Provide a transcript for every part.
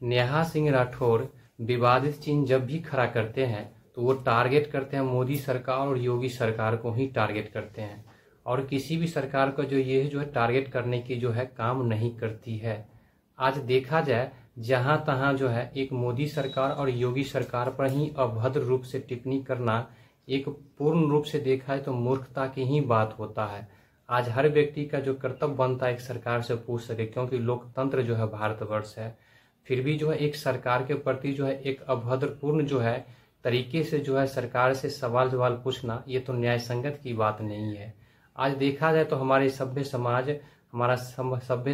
नेहा सिंह राठौर विवादित चिन्ह जब भी खड़ा करते हैं तो वो टारगेट करते हैं मोदी सरकार और योगी सरकार को ही टारगेट करते हैं, और किसी भी सरकार को जो है टारगेट करने की जो है काम नहीं करती है। आज देखा जाए जहां तहां जो है एक मोदी सरकार और योगी सरकार पर ही अभद्र रूप से टिप्पणी करना एक पूर्ण रूप से देखा है तो मूर्खता की ही बात होता है। आज हर व्यक्ति का जो कर्तव्य बनता है एक सरकार से पूछ सके, क्योंकि लोकतंत्र जो है भारतवर्ष है, फिर भी जो है एक सरकार के प्रति जो है एक अभद्रपूर्ण जो है तरीके से जो है सरकार से सवाल जवाब पूछना, ये तो न्याय संगत की बात नहीं है। आज देखा जाए तो हमारे सभ्य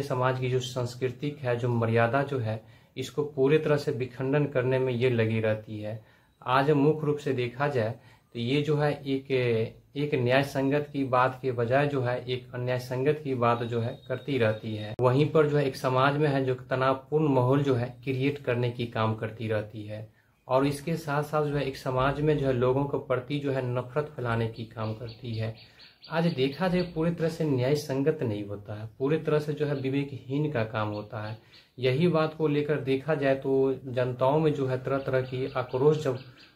समाज की जो संस्कृति है, जो मर्यादा जो है, इसको पूरी तरह से विखंडन करने में ये लगी रहती है। आज मुख्य रूप से देखा जाए तो ये जो है एक न्याय संगत की बात के बजाय जो है एक अन्याय संगत की बात जो है करती रहती है। वहीं पर जो है एक समाज में है जो तनावपूर्ण माहौल जो है क्रिएट करने की काम करती रहती है, और इसके साथ साथ जो है एक समाज में जो है लोगों के प्रति जो है नफरत फैलाने की काम करती है। आज देखा जाए पूरी तरह से न्याय संगत नहीं होता है, पूरी तरह से जो है विवेकहीन का काम होता है। यही बात को लेकर देखा जाए तो जनताओं में जो है तरह तरह की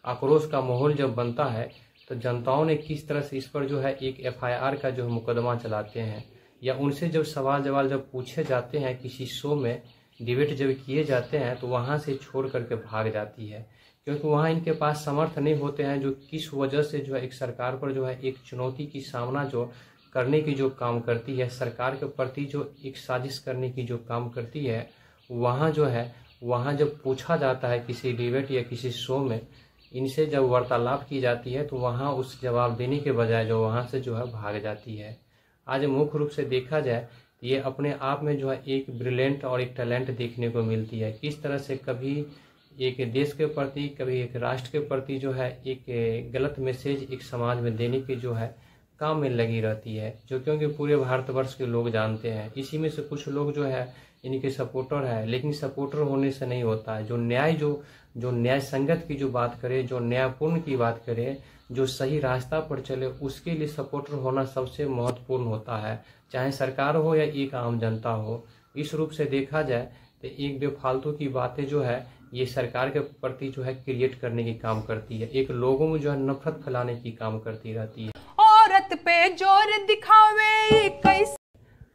आक्रोश का माहौल जब बनता है तो जनताओं ने किस तरह से इस पर जो है एक FIR का जो मुकदमा चलाते हैं, या उनसे जब सवाल जवाब जब पूछे जाते हैं, किसी शो में डिबेट जब किए जाते हैं तो वहां से छोड़ करके भाग जाती है, क्योंकि वहां इनके पास समर्थ नहीं होते हैं जो किस वजह से जो है एक सरकार पर जो है एक चुनौती की सामना जो करने की जो काम करती है, सरकार के प्रति जो एक साजिश करने की जो काम करती है, वहाँ जब पूछा जाता है किसी डिबेट या किसी शो में, इनसे जब वार्तालाप की जाती है तो वहाँ उस जवाब देने के बजाय जो वहाँ से जो है भाग जाती है। आज मुख्य रूप से देखा जाए ये अपने आप में जो है एक ब्रिलियंट और एक टैलेंट देखने को मिलती है, किस तरह से कभी एक देश के प्रति, कभी एक राष्ट्र के प्रति जो है एक गलत मैसेज एक समाज में देने की जो है काम में लगी रहती है, जो क्योंकि पूरे भारतवर्ष के लोग जानते हैं। इसी में से कुछ लोग जो है इनके सपोर्टर है, लेकिन सपोर्टर होने से नहीं होता है। जो न्याय संगत की जो बात करे, जो न्यायपूर्ण की बात करे, जो सही रास्ता पर चले, उसके लिए सपोर्टर होना सबसे महत्वपूर्ण होता है, चाहे सरकार हो या एक आम जनता हो। इस रूप से देखा जाए तो एक बेफालतू की बातें जो है ये सरकार के प्रति जो है क्रिएट करने की काम करती है, एक लोगों में जो है नफरत फैलाने की काम करती रहती है। औरत पे जोर दिखावे कैसे।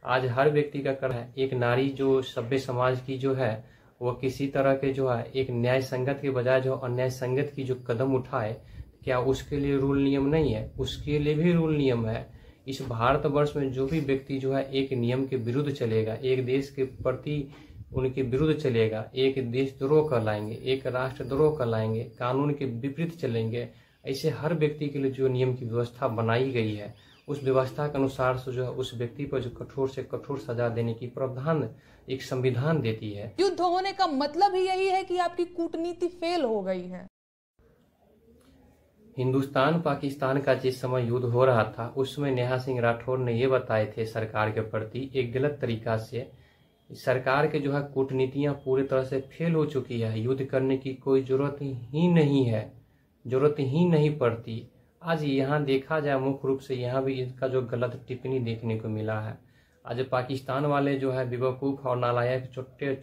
आज हर व्यक्ति का कर्तव्य है, एक नारी जो सभ्य समाज की जो है वो किसी तरह के जो है एक न्याय संगत के बजाय जो अन्याय संगत की जो कदम उठाए, क्या उसके लिए रूल नियम नहीं है? उसके लिए भी रूल नियम है। इस भारतवर्ष में जो भी व्यक्ति जो है एक नियम के विरुद्ध चलेगा, एक देश के प्रति उनके विरुद्ध चलेगा, एक देशद्रोह कहलाएंगे, एक राष्ट्रद्रोह कहलाएंगे, कानून के विपरीत चलेंगे, ऐसे हर व्यक्ति के लिए जो नियम की व्यवस्था बनाई गई है उस व्यवस्था के अनुसार से जो है उस व्यक्ति पर जो कठोर से कठोर सजा देने की प्रावधान एक संविधान देती है। युद्ध होने का मतलब ही यही है कि आपकी कूटनीति फेल हो गई है। हिंदुस्तान पाकिस्तान का जिस समय युद्ध हो रहा था उस समय नेहा सिंह राठौर ने ये बताए थे सरकार के प्रति एक गलत तरीका से, सरकार के जो है कूटनीतियां पूरी तरह से फेल हो चुकी है, युद्ध करने की कोई जरूरत ही नहीं है, जरूरत ही नहीं पड़ती। आज यहाँ देखा जाए मुख्य रूप से यहाँ भी इसका जो गलत टिप्पणी देखने को मिला है। आज पाकिस्तान वाले जो है बेवकूफ़ और नालायक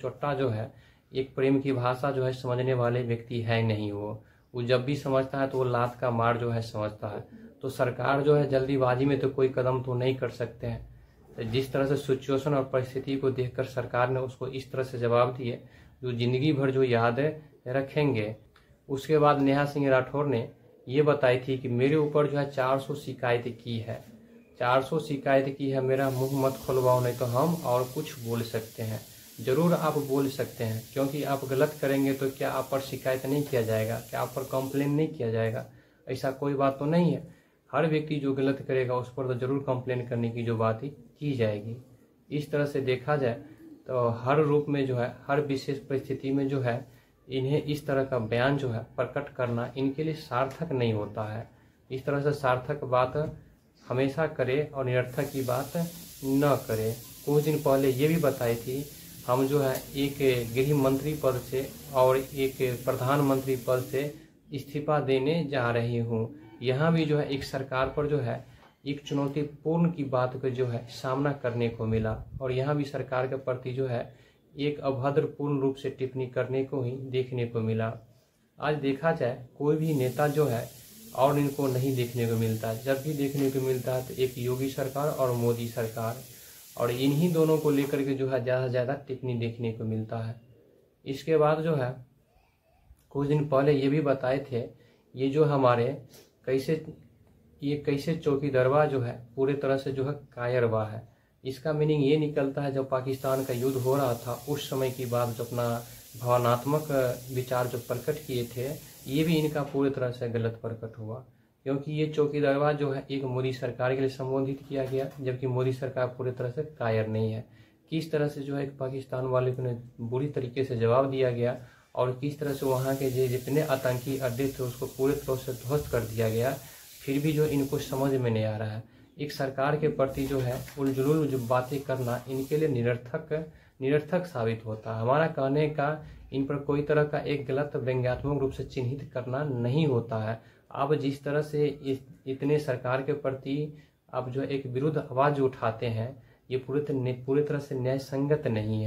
चोट्टा जो है एक प्रेम की भाषा जो है समझने वाले व्यक्ति है नहीं। वो जब भी समझता है तो वो लात का मार जो है समझता है। तो सरकार जो है जल्दीबाजी में तो कोई कदम तो नहीं कर सकते हैं। तो जिस तरह से सिचुएशन और परिस्थिति को देखकर सरकार ने उसको इस तरह से जवाब दिए जो जिंदगी भर जो यादें रखेंगे। उसके बाद नेहा सिंह राठौर ने ये बताई थी कि मेरे ऊपर जो है 400 शिकायत की है, 400 शिकायत की है, मेरा मुंह मत खुलवाओ नहीं तो हम और कुछ बोल सकते हैं। जरूर आप बोल सकते हैं, क्योंकि आप गलत करेंगे तो क्या आप पर शिकायत नहीं किया जाएगा, क्या आप पर कंप्लेन नहीं किया जाएगा? ऐसा कोई बात तो नहीं है। हर व्यक्ति जो गलत करेगा उस पर तो जरूर कंप्लेन करने की जो बात ही की जाएगी। इस तरह से देखा जाए तो हर रूप में जो है हर विशेष परिस्थिति में जो है इन्हें इस तरह का बयान जो है प्रकट करना इनके लिए सार्थक नहीं होता है। इस तरह से सार्थक बात हमेशा करे और निरर्थक की बात न करे। कुछ दिन पहले ये भी बताई थी हम जो है एक गृह मंत्री पद से और एक प्रधानमंत्री पद से इस्तीफा देने जा रही हूँ। यहाँ भी जो है एक सरकार पर जो है एक चुनौतीपूर्ण की बात को जो है सामना करने को मिला, और यहाँ भी सरकार के प्रति जो है एक अभद्रपूर्ण रूप से टिप्पणी करने को ही देखने को मिला। आज देखा जाए कोई भी नेता जो है और इनको नहीं देखने को मिलता, जब भी देखने को मिलता है तो एक योगी सरकार और मोदी सरकार, और इन्हीं दोनों को लेकर के जो है ज़्यादा से ज़्यादा टिप्पणी देखने को मिलता है। इसके बाद जो है कुछ दिन पहले ये भी बताए थे, ये जो हमारे कैसे चौकीदरवा जो है पूरे तरह से जो है कायरवा है। इसका मीनिंग ये निकलता है जब पाकिस्तान का युद्ध हो रहा था उस समय की बात, जो अपना भावनात्मक विचार जो प्रकट किए थे, ये भी इनका पूरी तरह से गलत प्रकट हुआ, क्योंकि ये चौकीदरवा जो है एक मोदी सरकार के लिए संबोधित किया गया, जबकि मोदी सरकार पूरी तरह से कायर नहीं है। किस तरह से जो है पाकिस्तान वाले को बुरी तरीके से जवाब दिया गया और किस तरह से वहाँ के जितने आतंकी अड्डे थे उसको पूरी तरह से ध्वस्त कर दिया गया, फिर भी जो इनको समझ में नहीं आ रहा है। एक सरकार के प्रति जो है उलझुल जो बातें करना इनके लिए निरर्थक साबित होता है। हमारा कहने का इन पर कोई तरह का एक गलत व्यंग्यात्मक रूप से चिन्हित करना नहीं होता है। आप जिस तरह से इतने सरकार के प्रति आप जो एक विरुद्ध आवाज उठाते हैं, ये पूरी तरह से न्याय संगत नहीं है।